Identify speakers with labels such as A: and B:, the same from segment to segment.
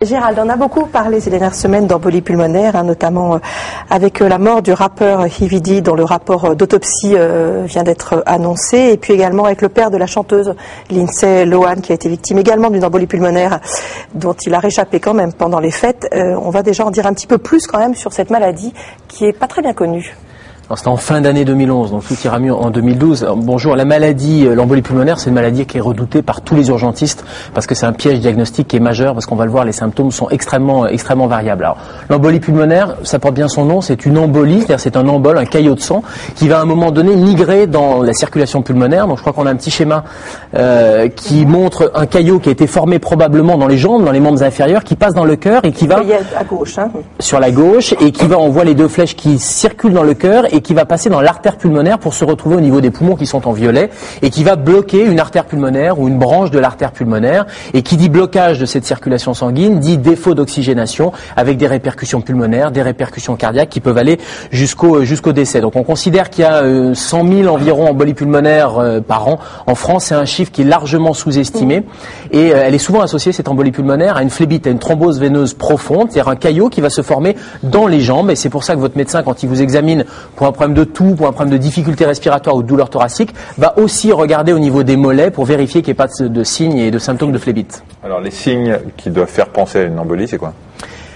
A: Gérald, on a beaucoup parlé ces dernières semaines d'embolie pulmonaire, notamment avec la mort du rappeur Yvidie, dont le rapport d'autopsie vient d'être annoncé, et puis également avec le père de la chanteuse Lindsay Lohan, qui a été victime également d'une embolie pulmonaire, dont il a réchappé quand même pendant les fêtes. On va déjà en dire un petit peu plus quand même sur cette maladie qui est pas très bien connue.
B: C'était en fin d'année 2011, donc tout ira mieux en 2012. Bonjour, la maladie, l'embolie pulmonaire, c'est une maladie qui est redoutée par tous les urgentistes parce que c'est un piège diagnostique qui est majeur, parce qu'on va le voir, les symptômes sont extrêmement variables. Alors, l'embolie pulmonaire, ça porte bien son nom, c'est une embolie, c'est-à-dire c'est un embole, un caillot de sang qui va à un moment donné migrer dans la circulation pulmonaire. Donc je crois qu'on a un petit schéma qui montre un caillot qui a été formé probablement dans les jambes, dans les membres inférieurs, qui passe dans le cœur et qui va
A: à gauche,
B: sur la gauche, et qui va, on voit les deux flèches qui circulent dans le cœur et qui va passer dans l'artère pulmonaire pour se retrouver au niveau des poumons qui sont en violet, et qui va bloquer une artère pulmonaire ou une branche de l'artère pulmonaire. Et qui dit blocage de cette circulation sanguine dit défaut d'oxygénation, avec des répercussions pulmonaires, des répercussions cardiaques qui peuvent aller jusqu'au décès. Donc on considère qu'il y a 100 000 environ embolies pulmonaires par an. En France, c'est un chiffre qui est largement sous-estimé, et elle est souvent associée, cette embolie pulmonaire, à une phlébite, à une thrombose veineuse profonde, c'est-à-dire un caillot qui va se former dans les jambes. Et c'est pour ça que votre médecin, quand il vous examine pour un problème de toux, pour un problème de difficulté respiratoire ou de douleur thoracique, va aussi regarder au niveau des mollets pour vérifier qu'il n'y ait pas de signes et de symptômes de phlébite.
C: Alors les signes qui doivent faire penser à une embolie, c'est quoi ?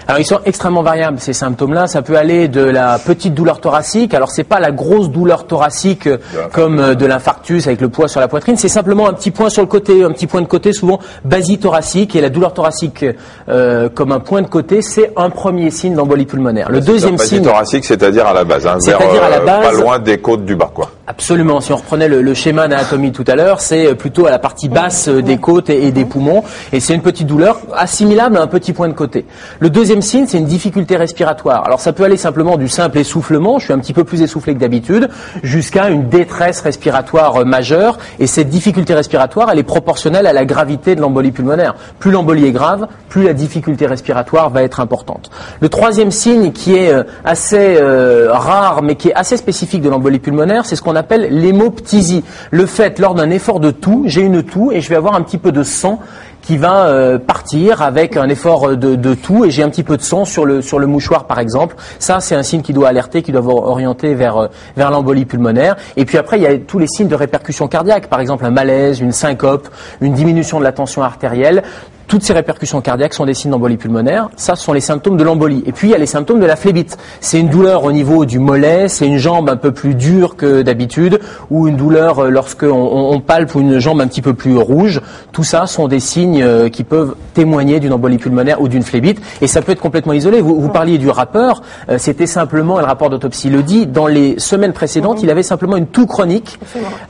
B: Alors ils sont extrêmement variables, ces symptômes-là. Ça peut aller de la petite douleur thoracique. Alors c'est pas la grosse douleur thoracique comme de l'infarctus avec le poids sur la poitrine. C'est simplement un petit point sur le côté, un petit point de côté, souvent basithoracique. Et la douleur thoracique comme un point de côté, c'est un premier signe d'embolie pulmonaire. Le deuxième signe,
C: basithoracique, c'est-à-dire à la base,
B: c'est-à-dire à la base,
C: pas loin des côtes du bas, quoi.
B: Absolument. Si on reprenait le schéma d'anatomie tout à l'heure, c'est plutôt à la partie basse des côtes et des poumons. Et c'est une petite douleur assimilable à un petit point de côté. Le deuxième signe, c'est une difficulté respiratoire. Alors ça peut aller simplement du simple essoufflement, je suis un petit peu plus essoufflé que d'habitude, jusqu'à une détresse respiratoire majeure. Et cette difficulté respiratoire, elle est proportionnelle à la gravité de l'embolie pulmonaire. Plus l'embolie est grave, plus la difficulté respiratoire va être importante. Le troisième signe, qui est assez rare, mais qui est assez spécifique de l'embolie pulmonaire, c'est ce qu'on appelle l'hémoptysie. Le fait, lors d'un effort de toux, j'ai une toux et je vais avoir un petit peu de sang qui va partir avec un effort de toux, et j'ai un petit peu de sang sur le mouchoir par exemple. Ça, c'est un signe qui doit alerter, qui doit vous orienter vers l'embolie pulmonaire. Et puis après, il y a tous les signes de répercussion cardiaque, par exemple un malaise, une syncope, une diminution de la tension artérielle. Toutes ces répercussions cardiaques sont des signes d'embolie pulmonaire. Ça, ce sont les symptômes de l'embolie. Et puis, il y a les symptômes de la phlébite. C'est une douleur au niveau du mollet, c'est une jambe un peu plus dure que d'habitude, ou une douleur lorsqu'on palpe, ou une jambe un petit peu plus rouge. Tout ça sont des signes qui peuvent témoigner d'une embolie pulmonaire ou d'une phlébite. Et ça peut être complètement isolé. Vous parliez du rappeur. C'était simplement, et le rapport d'autopsie le dit, dans les semaines précédentes, il avait simplement une toux chronique.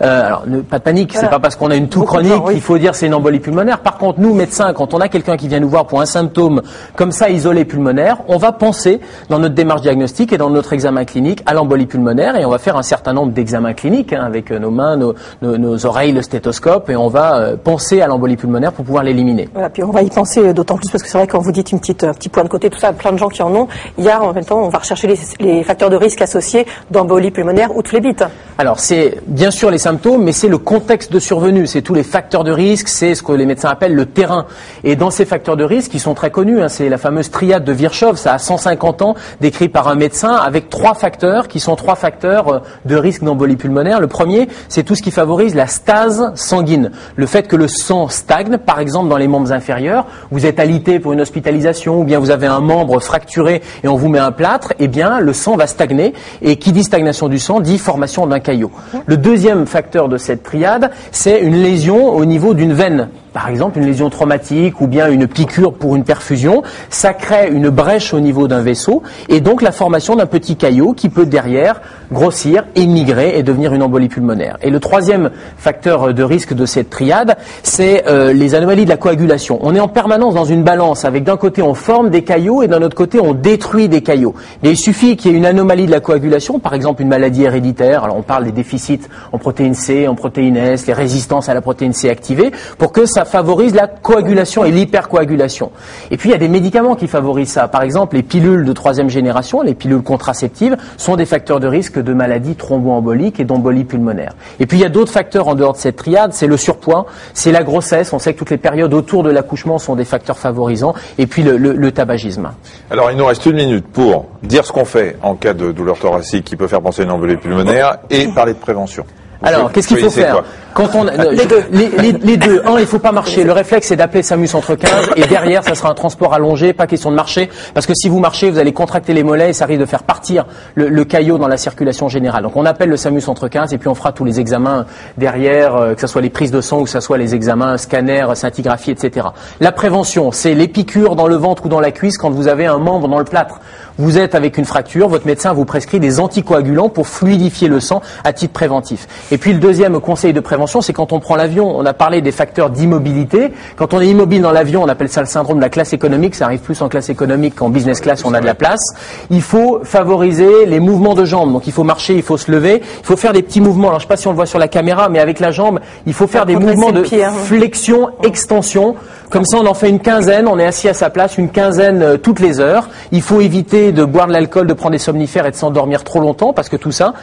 B: Alors, pas de panique, c'est pas parce qu'on a une toux chronique qu'il faut dire c'est une embolie pulmonaire. Par contre, nous, médecins, quand on a quelqu'un qui vient nous voir pour un symptôme comme ça isolé pulmonaire, on va penser dans notre démarche diagnostique et dans notre examen clinique à l'embolie pulmonaire, et on va faire un certain nombre d'examens cliniques avec nos mains, nos oreilles, le stéthoscope, et on va penser à l'embolie pulmonaire pour pouvoir l'éliminer.
A: Voilà, puis on va y penser d'autant plus parce que c'est vrai que quand vous dites un petit point de côté, tout ça, plein de gens qui en ont, il y a en même temps, on va rechercher les facteurs de risque associés d'embolie pulmonaire ou de phlébite.
B: Alors c'est bien sûr les symptômes, mais c'est le contexte de survenue, c'est tous les facteurs de risque, c'est ce que les médecins appellent le terrain. Et dans ces facteurs de risque, qui sont très connus, c'est la fameuse triade de Virchow, ça a 150 ans, décrit par un médecin, avec 3 facteurs qui sont 3 facteurs de risque d'embolie pulmonaire. Le premier, c'est tout ce qui favorise la stase sanguine. Le fait que le sang stagne, par exemple dans les membres inférieurs, vous êtes alité pour une hospitalisation, ou bien vous avez un membre fracturé et on vous met un plâtre, eh bien le sang va stagner, et qui dit stagnation du sang dit formation d'un caillot. Le deuxième facteur de cette triade, c'est une lésion au niveau d'une veine. Par exemple, une lésion traumatique ou bien une piqûre pour une perfusion, ça crée une brèche au niveau d'un vaisseau et donc la formation d'un petit caillot qui peut derrière grossir, émigrer et devenir une embolie pulmonaire. Et le troisième facteur de risque de cette triade, c'est les anomalies de la coagulation. On est en permanence dans une balance avec d'un côté on forme des caillots et d'un autre côté on détruit des caillots. Mais il suffit qu'il y ait une anomalie de la coagulation, par exemple une maladie héréditaire, alors on parle des déficits en protéine C, en protéine S, les résistances à la protéine C activée, pour que ça favorise la coagulation et l'hypercoagulation. Et puis il y a des médicaments qui favorisent ça. Par exemple, les pilules de 3e génération, les pilules contraceptives, sont des facteurs de risque de maladies thromboemboliques et d'embolie pulmonaire. Et puis il y a d'autres facteurs en dehors de cette triade, c'est le surpoids, c'est la grossesse, on sait que toutes les périodes autour de l'accouchement sont des facteurs favorisants, et puis le tabagisme.
C: Alors il nous reste 1 minute pour dire ce qu'on fait en cas de douleur thoracique qui peut faire penser à une embolie pulmonaire et parler de prévention.
B: Alors, qu'est-ce qu'il faut faire quand on les deux. Un, il faut pas marcher. Le réflexe, c'est d'appeler SAMU Centre 15 et derrière, ça sera un transport allongé. Pas question de marcher parce que si vous marchez, vous allez contracter les mollets et ça risque de faire partir le caillot dans la circulation générale. Donc, on appelle le SAMU Centre 15 et puis on fera tous les examens derrière, que ce soit les prises de sang ou que ce soit les examens scanner, scintigraphie, etc. La prévention, c'est les piqûres dans le ventre ou dans la cuisse quand vous avez un membre dans le plâtre. Vous êtes avec une fracture, votre médecin vous prescrit des anticoagulants pour fluidifier le sang à titre préventif. Et puis le deuxième conseil de prévention, c'est quand on prend l'avion, on a parlé des facteurs d'immobilité. Quand on est immobile dans l'avion, on appelle ça le syndrome de la classe économique. Ça arrive plus en classe économique qu'en business class, on a de la place. Il faut favoriser les mouvements de jambes. Donc il faut marcher, il faut se lever, il faut faire des petits mouvements. Alors je ne sais pas si on le voit sur la caméra, mais avec la jambe, il faut faire des mouvements de flexion, extension. Comme ça, on en fait une quinzaine, on est assis à sa place, une quinzaine toutes les heures. Il faut éviter de boire de l'alcool, de prendre des somnifères et de s'endormir trop longtemps parce que tout ça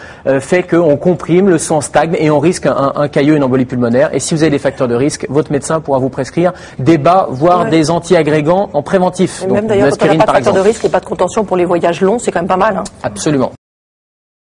B: fait qu'on comprime, le sang stagne et on risque un caillot, une embolie pulmonaire. Et si vous avez des facteurs de risque, votre médecin pourra vous prescrire des bas, voire des antiagrégants en préventif.
A: Et même d'ailleurs, quand on n'a pas de facteurs de risque et pas de contention pour les voyages longs, c'est quand même pas mal. Hein.
B: Absolument.